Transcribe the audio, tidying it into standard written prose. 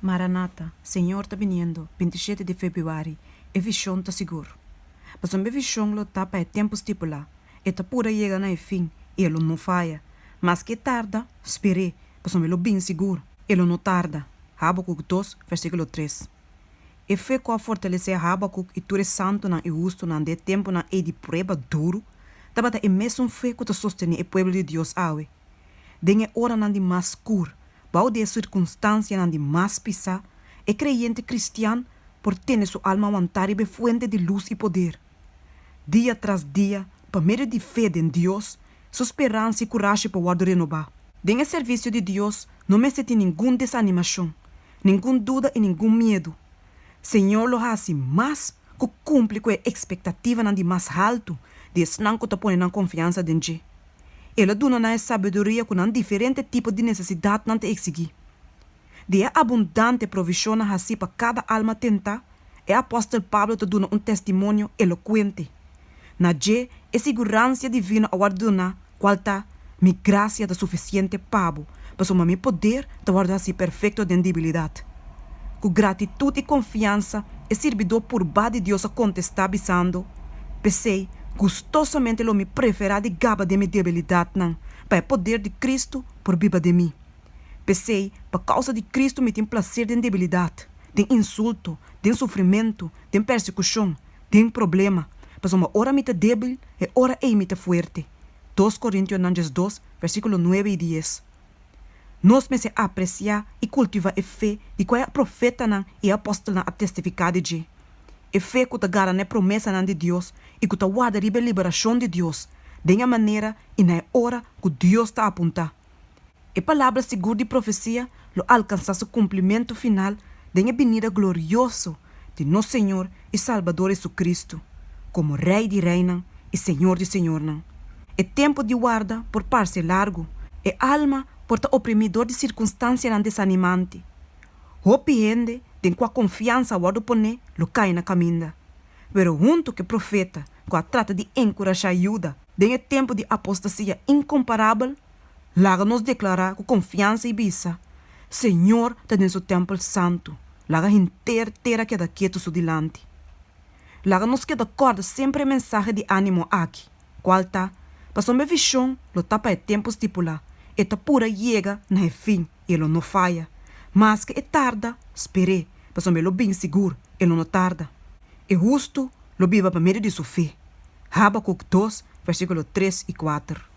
Maranata, Senhor está vindo, 27 de fevereiro, e visão está seguro. Mas a visão lo tapa é tempo estipulado, e tá pura chega na fim, e ele não falha. Mas que tarda, espere, mas o bem seguro, ele não tarda. Habacuc 2, versículo 3. E fé com a fortalecer Habacuc e tudo santo na e justo na de tempo na e de prova duro, tabata é mesmo fé que sostener o povo de Deus awe. Dengue hora na de mais cur, bau de circunstância na de mais pisa, e creyente cristiano por ter sua alma vontade e fuente de luz e poder. Dia tras dia, por meio de fé em Deus, sua esperança e coragem para guardar renovar. Dengue serviço de Deus, não me sente nenhuma desanimação, nenhuma dúvida e nenhum medo. Senhor lo hace mais que cumpre com a expectativa na de mais alto, de não que te põe na confiança em Deus. Ele dona na sabedoria com um diferente tipo de necessidade não te exigir. De abundante provisão na assim para cada alma tentar, o apóstolo Pablo te dona testemunho eloquente. Na je é segurança divina a guardar qual tá mi graça da suficiente pabo, para o meu poder te guardar assim perfeito de debilidade. Com gratitude e confiança, é servidor por de Deus a contestar bisando. Pensei, gostosamente lo me preferar de gaba de minha debilidade, não, para o poder de Cristo por viva de mim. Pensei, por causa de Cristo me tem prazer de debilidade, de insulto, de sofrimento, de persecução, de problema. Mas uma hora me te débil e hora ei me te forte. 2 Coríntios 2, versículo 9 e 10. Nós me se apreciar e cultivar a fé de qual é profeta e apóstolo a testificar de Deus. A fé que te garante a promessa de Deus e que te guarda a liberação de Deus, de uma maneira e na hora que Deus está apontar. A palavra segura de profecia lo alcança seu cumprimento final de uma venida gloriosa de nosso Senhor e Salvador Jesus Cristo, como Rei de Reina e Senhor de Senhor. É tempo de guarda por parte largo, e alma por ta oprimidor de circunstância não desanimante. Hopiende de com a confiança guardo pone lo cai na caminda. Pero junto que profeta, com a trata de encorajar ajuda, de tempo de apostasia incomparável, laga nos declarar com confiança e bisa, Senhor está em seu templo santo, laga inteira queda quieto su dilante. Laga nos queda corda sempre mensagem de ânimo aqui, qual tá, para uma visão, lo tapa é tempo estipulado, e ta pura chega na fim, e lo não falha. Mas que é tarda, espere, para o bem seguro, ele não tarda. E justo, lo viva para meio de sua fé. Habacuc 2, versículo 3 e 4.